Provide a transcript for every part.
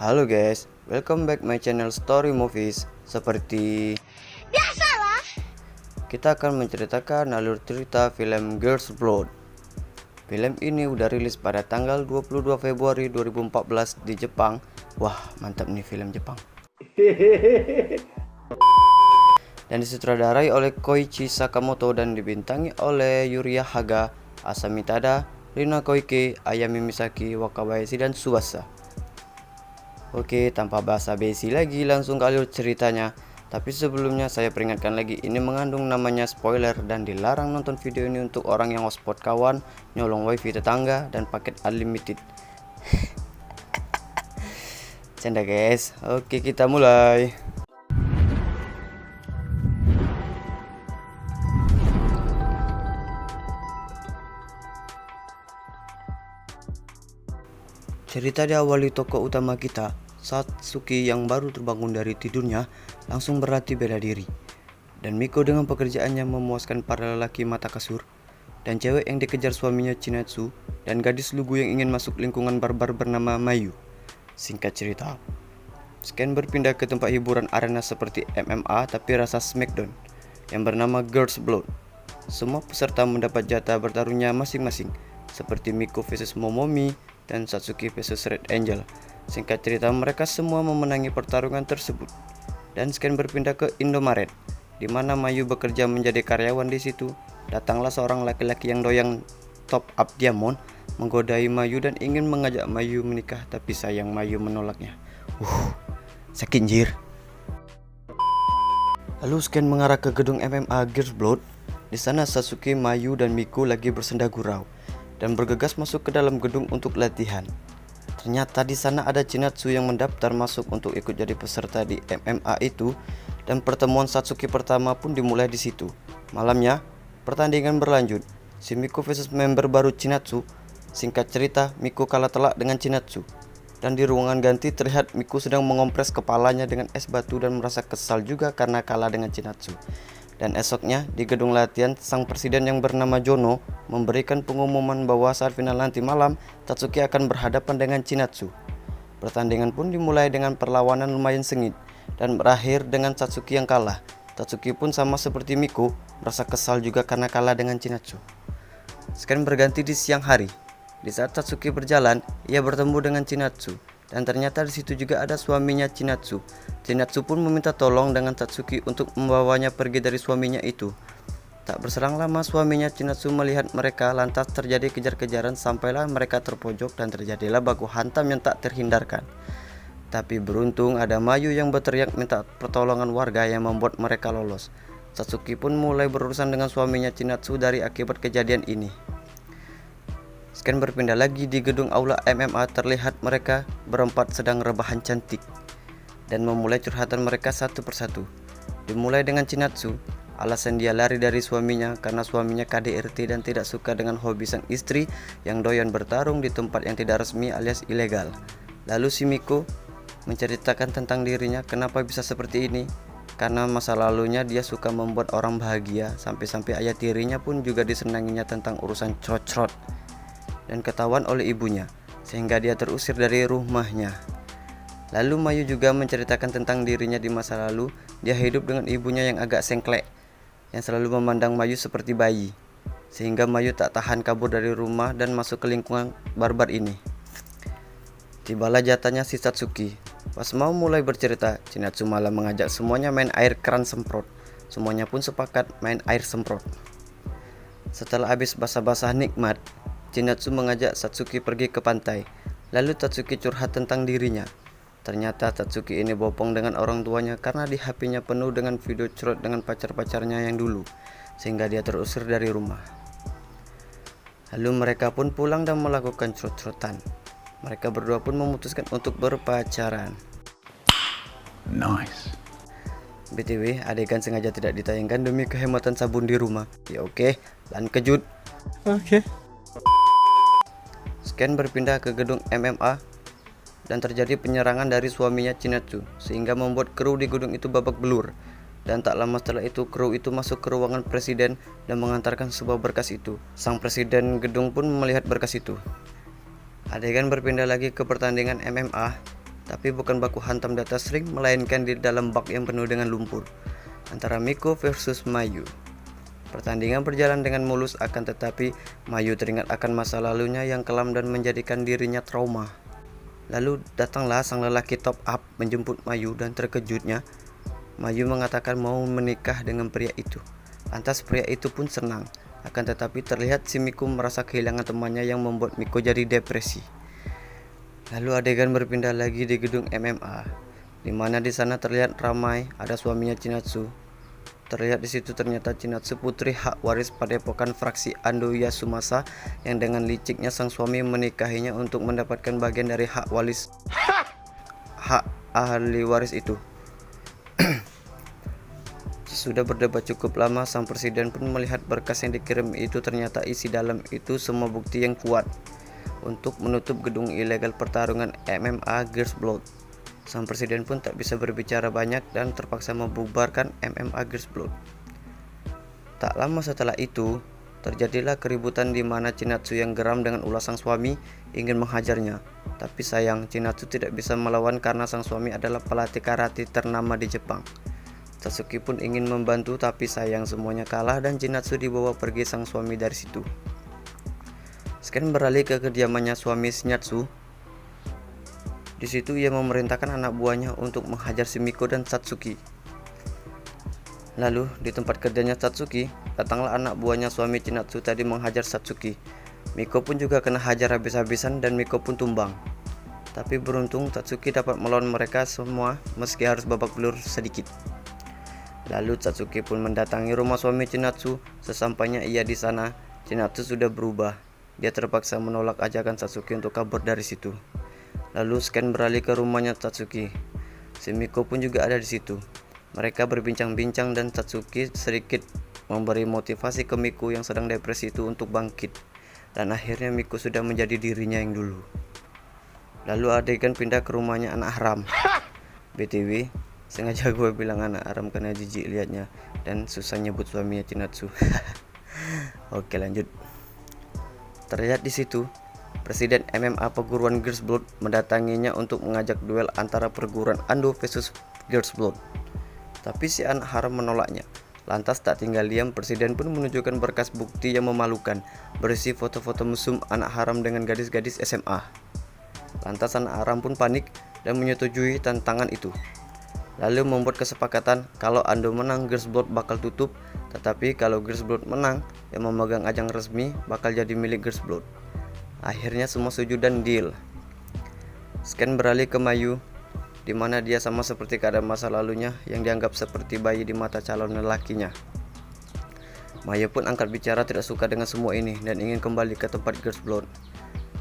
Halo guys, welcome back my channel Story Movies. Seperti Biasalah. kita akan menceritakan alur cerita film Girls Blood. Film ini udah rilis pada tanggal 22 Februari 2014 di Jepang. Wah, mantap nih film Jepang. Dan disutradarai oleh Koichi Sakamoto dan dibintangi oleh Yuria Haga, Asami Tada, Rina Koike, Ayami Misaki, Wakabayashi, dan Subasa. Oke, tanpa basa-basi lagi langsung ke alur ceritanya. Tapi sebelumnya saya peringatkan lagi, ini mengandung namanya spoiler dan dilarang nonton video ini untuk orang yang hotspot kawan, nyolong wifi tetangga, dan paket unlimited. Canda guys. Oke, kita mulai. Cerita diawali tokoh utama kita, Satsuki yang baru terbangun dari tidurnya, langsung berlatih bela diri. Dan Miko dengan pekerjaannya memuaskan para lelaki mata kasur, dan cewek yang dikejar suaminya Chinatsu, dan gadis lugu yang ingin masuk lingkungan barbar bernama Mayu. Singkat cerita, Scan berpindah ke tempat hiburan arena seperti MMA tapi rasa Smackdown, yang bernama Girls Blood. Semua peserta mendapat jatah bertarungnya masing-masing, seperti Miko vs Momomi dan Satsuki vs Red Angel. Singkat cerita, mereka semua memenangi pertarungan tersebut. Dan Scan berpindah ke Indomaret, di mana Mayu bekerja menjadi karyawan di situ. Datanglah seorang laki-laki yang doyan top up diamond, menggodai Mayu dan ingin mengajak Mayu menikah, tapi sayang Mayu menolaknya. Sakit jir. Lalu Scan mengarah ke gedung MMA Girls Blood. Di sana Satsuki, Mayu, dan Miko lagi bersenda gurau dan bergegas masuk ke dalam gedung untuk latihan. Ternyata di sana ada Chinatsu yang mendaftar masuk untuk ikut jadi peserta di MMA itu, dan pertemuan Satsuki pertama pun dimulai di situ. Malamnya, pertandingan berlanjut. Si Miko versus member baru Chinatsu. Singkat cerita, Miko kalah telak dengan Chinatsu. Dan di ruangan ganti terlihat Miko sedang mengompres kepalanya dengan es batu dan merasa kesal juga karena kalah dengan Chinatsu. Dan esoknya di gedung latihan, sang presiden yang bernama Jono memberikan pengumuman bahwa saat final nanti malam Tatsuki akan berhadapan dengan Chinatsu. Pertandingan pun dimulai dengan perlawanan lumayan sengit dan berakhir dengan Tatsuki yang kalah. Tatsuki pun sama seperti Miko merasa kesal juga karena kalah dengan Chinatsu. Sekarang berganti di siang hari. Di saat Tatsuki berjalan, ia bertemu dengan Chinatsu. Dan ternyata di situ juga ada suaminya Chinatsu. Chinatsu pun meminta tolong dengan Tatsuki untuk membawanya pergi dari suaminya itu. Tak berselang lama suaminya Chinatsu melihat mereka, lantas terjadi kejar-kejaran sampailah mereka terpojok dan terjadilah baku hantam yang tak terhindarkan. Tapi beruntung ada Mayu yang berteriak minta pertolongan warga yang membuat mereka lolos. Satsuki pun mulai berurusan dengan suaminya Chinatsu dari akibat kejadian ini. Scan berpindah lagi di gedung aula MMA, terlihat mereka berempat sedang rebahan cantik dan memulai curhatan mereka satu persatu. Dimulai dengan Chinatsu, alasan dia lari dari suaminya karena suaminya KDRT dan tidak suka dengan hobi sang istri yang doyan bertarung di tempat yang tidak resmi alias ilegal. Lalu si Miko menceritakan tentang dirinya kenapa bisa seperti ini, karena masa lalunya dia suka membuat orang bahagia, sampai-sampai ayah tirinya pun juga disenanginya tentang urusan crot-crot dan ketahuan oleh ibunya, sehingga dia terusir dari rumahnya. Lalu Mayu juga menceritakan tentang dirinya di masa lalu. Dia hidup dengan ibunya yang agak sengklek, yang selalu memandang Mayu seperti bayi, sehingga Mayu tak tahan kabur dari rumah dan masuk ke lingkungan barbar ini. Tibalah jatahnya si Satsuki. Pas mau mulai bercerita, Chinatsu malah mengajak semuanya main air keran semprot. Semuanya pun sepakat main air semprot. Setelah habis basah-basah nikmat, Chinatsu mengajak Satsuki pergi ke pantai. Lalu Tatsuki curhat tentang dirinya. Ternyata Tatsuki ini bopong dengan orang tuanya karena di HP-nya penuh dengan video curhat dengan pacar-pacarnya yang dulu, sehingga dia terusir dari rumah. Lalu mereka pun pulang dan melakukan curhat-curhatan. Mereka berdua pun memutuskan untuk berpacaran. Nice. BTW, adegan sengaja tidak ditayangkan demi kehematan sabun di rumah. Ya oke, lanjut. Okay. Scan berpindah ke gedung MMA dan terjadi penyerangan dari suaminya Chinatsu, sehingga membuat kru di gedung itu babak belur. Dan tak lama setelah itu kru itu masuk ke ruangan presiden dan mengantarkan sebuah berkas itu. Sang presiden gedung pun melihat berkas itu. Adegan berpindah lagi ke pertandingan MMA, Tapi bukan baku hantam di atas ring, melainkan di dalam bak yang penuh dengan lumpur. Antara Miko versus Mayu. Pertandingan berjalan dengan mulus, akan tetapi Mayu teringat akan masa lalunya yang kelam dan menjadikan dirinya trauma. Lalu datanglah sang lelaki top up menjemput Mayu, dan terkejutnya Mayu mengatakan mau menikah dengan pria itu. Lantas pria itu pun senang. Akan tetapi terlihat si Miko merasa kehilangan temannya yang membuat Miko jadi depresi. Lalu adegan berpindah lagi di gedung MMA, di mana di sana terlihat ramai, ada suaminya Chinatsu. Terlihat di situ ternyata Chinatsu putri hak waris padepokan fraksi Ando Yasumasa yang dengan liciknya sang suami menikahinya untuk mendapatkan bagian dari hak ahli waris itu. Sudah berdebat cukup lama, sang presiden pun melihat berkas yang dikirim itu. Ternyata isi dalam itu semua bukti yang kuat untuk menutup gedung ilegal pertarungan MMA Girls Blood. Sang presiden pun tak bisa berbicara banyak dan terpaksa membubarkan MMA Girls Blood. Tak lama setelah itu, terjadilah keributan di mana Chinatsu yang geram dengan ulah sang suami ingin menghajarnya. Tapi sayang, Chinatsu tidak bisa melawan karena sang suami adalah pelatih karate ternama di Jepang. Tatsuki pun ingin membantu, tapi sayang semuanya kalah dan Chinatsu dibawa pergi sang suami dari situ. Scan beralih ke kediamannya suami Shinatsu. Di situ ia memerintahkan anak buahnya untuk menghajar si Miko dan Satsuki. Lalu di tempat kerjanya Satsuki, datanglah anak buahnya suami Chinatsu tadi menghajar Satsuki. Miko pun juga kena hajar habis-habisan dan Miko pun tumbang. Tapi beruntung Satsuki dapat melawan mereka semua meski harus babak belur sedikit. Lalu Satsuki pun mendatangi rumah suami Chinatsu. Sesampainya ia di sana, Chinatsu sudah berubah. Dia terpaksa menolak ajakan Satsuki untuk kabur dari situ. Lalu Scan beralih ke rumahnya Satsuki. Si Miko pun juga ada di situ. Mereka berbincang-bincang dan Satsuki sedikit memberi motivasi ke Miko yang sedang depresi itu untuk bangkit. Dan akhirnya Miko sudah menjadi dirinya yang dulu. Lalu adegan pindah ke rumahnya anak haram. BTW, sengaja gue bilang anak haram karena jijik liatnya dan susah nyebut suaminya Chinatsu. Oke, lanjut. Terlihat di situ Presiden MMA perguruan Girls Blood mendatanginya untuk mengajak duel antara perguruan Ando versus Girls Blood. Tapi si anak haram menolaknya. Lantas tak tinggal diam, Presiden pun menunjukkan berkas bukti yang memalukan berisi foto-foto mesum anak haram dengan gadis-gadis SMA. Lantas anak haram pun panik dan menyetujui tantangan itu. Lalu membuat kesepakatan kalau Ando menang Girls Blood bakal tutup, tetapi kalau Girls Blood menang yang memegang ajang resmi bakal jadi milik Girls Blood. Akhirnya semua setuju dan deal. Scan beralih ke Mayu, di mana dia sama seperti keadaan masa lalunya yang dianggap seperti bayi di mata calon lelakinya. Mayu pun angkat bicara tidak suka dengan semua ini dan ingin kembali ke tempat Girls Blood.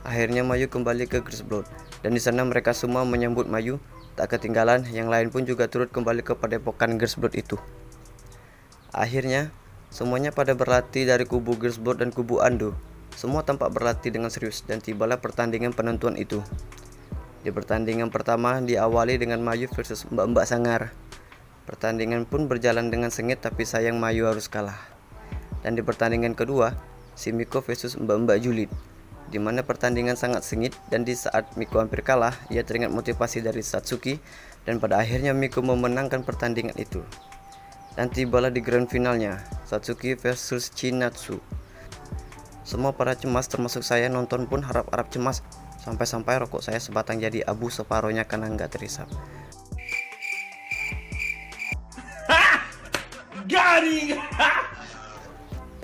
Akhirnya Mayu kembali ke Girls Blood dan di sana mereka semua menyambut Mayu. Tak ketinggalan, yang lain pun juga turut kembali ke padepokan Girls Blood itu. Akhirnya, semuanya pada berlatih dari kubu Girls Blood dan kubu Ando. Semua tampak berlatih dengan serius dan tibalah pertandingan penentuan itu. Di pertandingan pertama diawali dengan Mayu versus Mbak-Mbak Sangar. Pertandingan pun berjalan dengan sengit, tapi sayang Mayu harus kalah. Dan di pertandingan kedua, si Miko versus Mbak-Mbak Julid, di mana pertandingan sangat sengit dan di saat Miko hampir kalah, ia teringat motivasi dari Satsuki dan pada akhirnya Miko memenangkan pertandingan itu. Dan tibalah di grand finalnya, Satsuki versus Chinatsu. Semua para cemas termasuk saya nonton pun harap-harap cemas, sampai-sampai rokok saya sebatang jadi abu separohnya karena nggak terisap. Garing.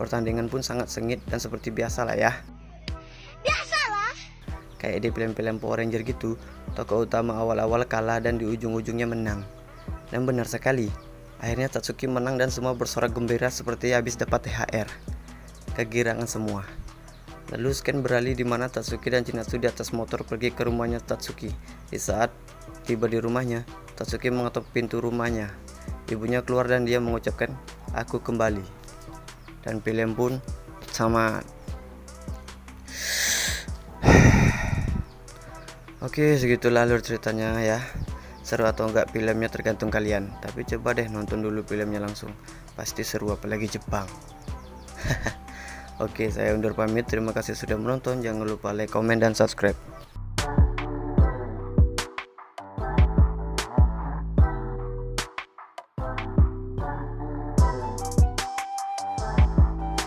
Pertandingan pun sangat sengit dan seperti biasa lah ya. Kayak di film-film Power Ranger gitu, tokoh utama awal-awal kalah dan di ujung-ujungnya menang. Dan benar sekali, akhirnya Tatsuki menang dan semua bersorak gembira seperti habis dapat THR. Kegirangan semua. Lalu Scan beralih di mana Tatsuki dan Chinatsu di atas motor pergi ke rumahnya Tatsuki. Di saat tiba di rumahnya, Tatsuki mengetuk pintu rumahnya. Ibunya keluar dan dia mengucapkan, "Aku kembali." Dan film pun sama. Oke, segitulah alur ceritanya ya. Seru atau enggak filmnya tergantung kalian. Tapi coba deh nonton dulu filmnya langsung. Pasti seru, apalagi Jepang. Oke, saya undur pamit. Terima kasih sudah menonton. Jangan lupa like, komen, dan subscribe.